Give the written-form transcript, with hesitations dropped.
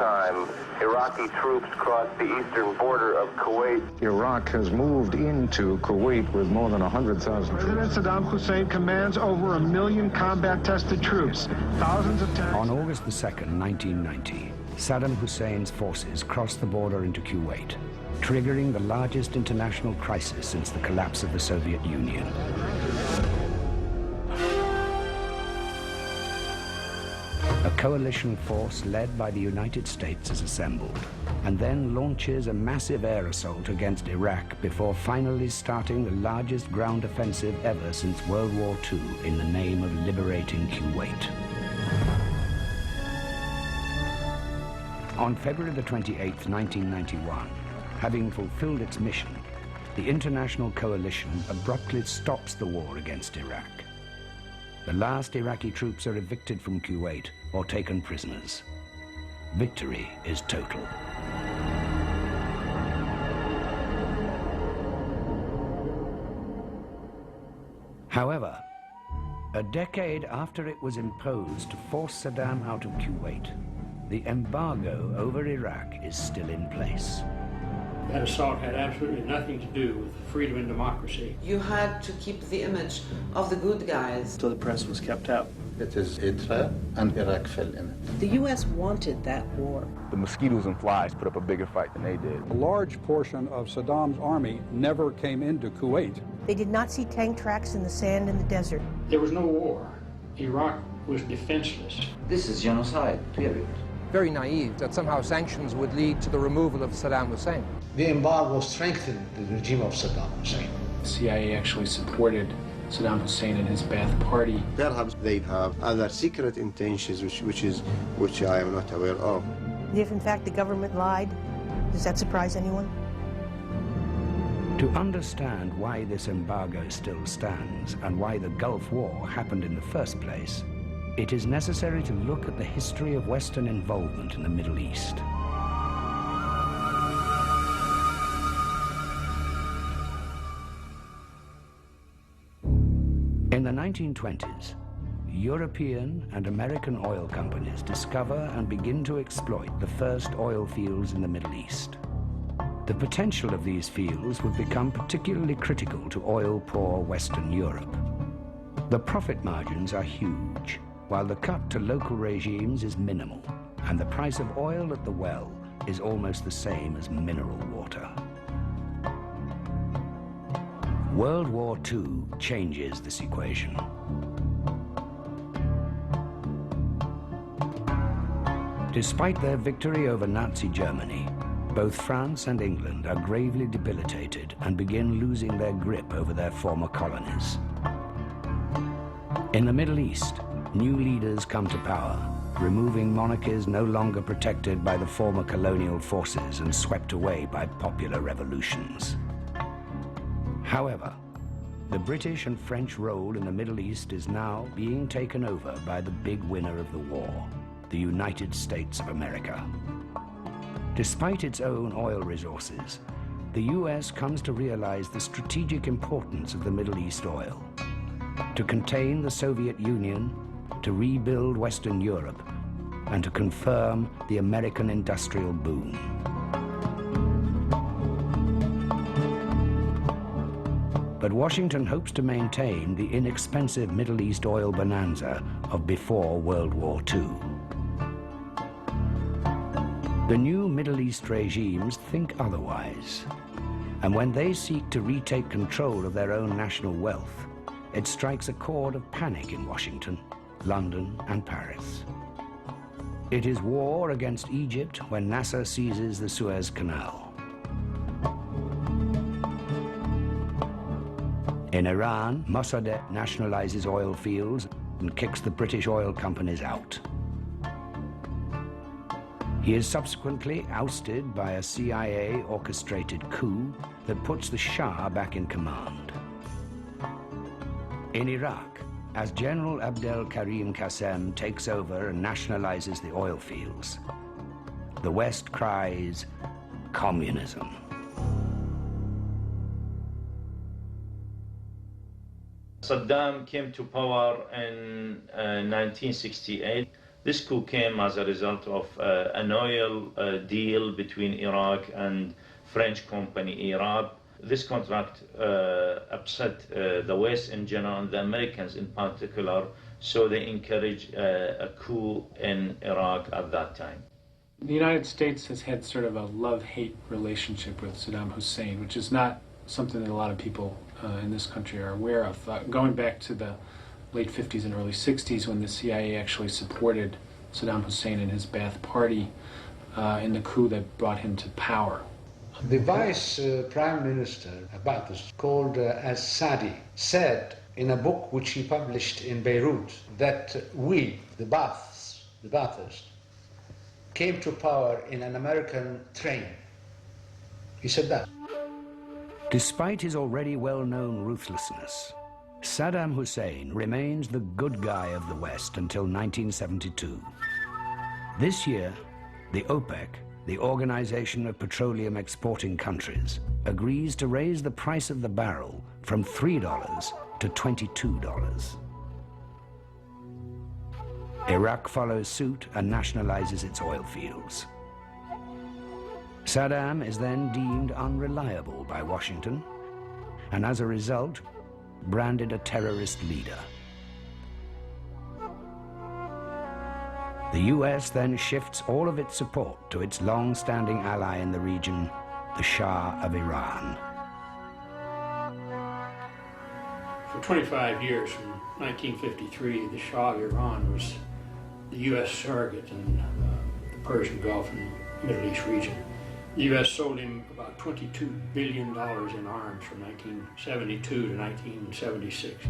time, Iraqi troops crossed the eastern border of Kuwait. Iraq has moved into Kuwait with more than 100,000 troops. President Saddam Hussein commands over 1 million combat-tested troops. Thousands of tanks. On August the 2nd, 1990, Saddam Hussein's forces crossed the border into Kuwait, triggering the largest international crisis since the collapse of the Soviet Union. A coalition force led by the United States is assembled and then launches a massive air assault against Iraq before finally starting the largest ground offensive ever since World War II in the name of liberating Kuwait. On February the 28th, 1991, having fulfilled its mission, the international coalition abruptly stops the war against Iraq. The last Iraqi troops are evicted from Kuwait or taken prisoners. Victory is total. However, a decade after it was imposed to force Saddam out of Kuwait, the embargo over Iraq is still in place. That assault had absolutely nothing to do with freedom and democracy. You had to keep the image of the good guys. So the press was kept out. It is a threat, and Iraq fell in it. The U.S. wanted that war. The mosquitoes and flies put up a bigger fight than they did. A large portion of Saddam's army never came into Kuwait. They did not see tank tracks in the sand in the desert. There was no war. Iraq was defenseless. This is genocide, period. Very naive that somehow sanctions would lead to the removal of Saddam Hussein. The embargo strengthened the regime of Saddam Hussein. The CIA actually supported Saddam Hussein and his Ba'ath Party. Perhaps they have other secret intentions which I am not aware of. If in fact the government lied, does that surprise anyone? To understand why this embargo still stands and why the Gulf War happened in the first place, it is necessary to look at the history of Western involvement in the Middle East. In the 1920s, European and American oil companies discover and begin to exploit the first oil fields in the Middle East. The potential of these fields would become particularly critical to oil-poor Western Europe. The profit margins are huge, while the cut to local regimes is minimal, and the price of oil at the well is almost the same as mineral water. World War II changes this equation. Despite their victory over Nazi Germany, both France and England are gravely debilitated and begin losing their grip over their former colonies. In the Middle East, new leaders come to power, removing monarchies no longer protected by the former colonial forces and swept away by popular revolutions. However, the British and French role in the Middle East is now being taken over by the big winner of the war, the United States of America. Despite its own oil resources, the US comes to realize the strategic importance of the Middle East oil. To contain the Soviet Union, to rebuild Western Europe, and to confirm the American industrial boom. But Washington hopes to maintain the inexpensive Middle East oil bonanza of before World War II. The new Middle East regimes think otherwise, and when they seek to retake control of their own national wealth, it strikes a chord of panic in Washington, London, and Paris. It is war against Egypt when Nasser seizes the Suez Canal. In Iran, Mossadegh nationalizes oil fields and kicks the British oil companies out. He is subsequently ousted by a CIA-orchestrated coup that puts the Shah back in command. In Iraq, as General Abdel Karim Qassem takes over and nationalizes the oil fields, the West cries, communism. Saddam came to power in 1968. This coup came as a result of an oil deal between Iraq and French company Iraq. This contract upset the West in general and the Americans in particular, so they encouraged a coup in Iraq at that time. The United States has had sort of a love-hate relationship with Saddam Hussein, which is not something that a lot of people in this country are aware of. Going back to the late 50s and early 60s, when the CIA actually supported Saddam Hussein and his Ba'ath Party in the coup that brought him to power. The Vice Prime Minister about this, called as-Sadi, said in a book which he published in Beirut that we, the Baathists, came to power in an American train. He said that. Despite his already well-known ruthlessness, Saddam Hussein remains the good guy of the West until 1972. This year, the OPEC, the Organization of Petroleum Exporting Countries, agrees to raise the price of the barrel from $3 to $22. Iraq follows suit and nationalizes its oil fields. Saddam is then deemed unreliable by Washington, and as a result, branded a terrorist leader. The US then shifts all of its support to its long-standing ally in the region, the Shah of Iran. For 25 years, from 1953, the Shah of Iran was the US surrogate in the Persian Gulf and Middle East region. The U.S. sold him about $22 billion in arms from 1972 to 1976.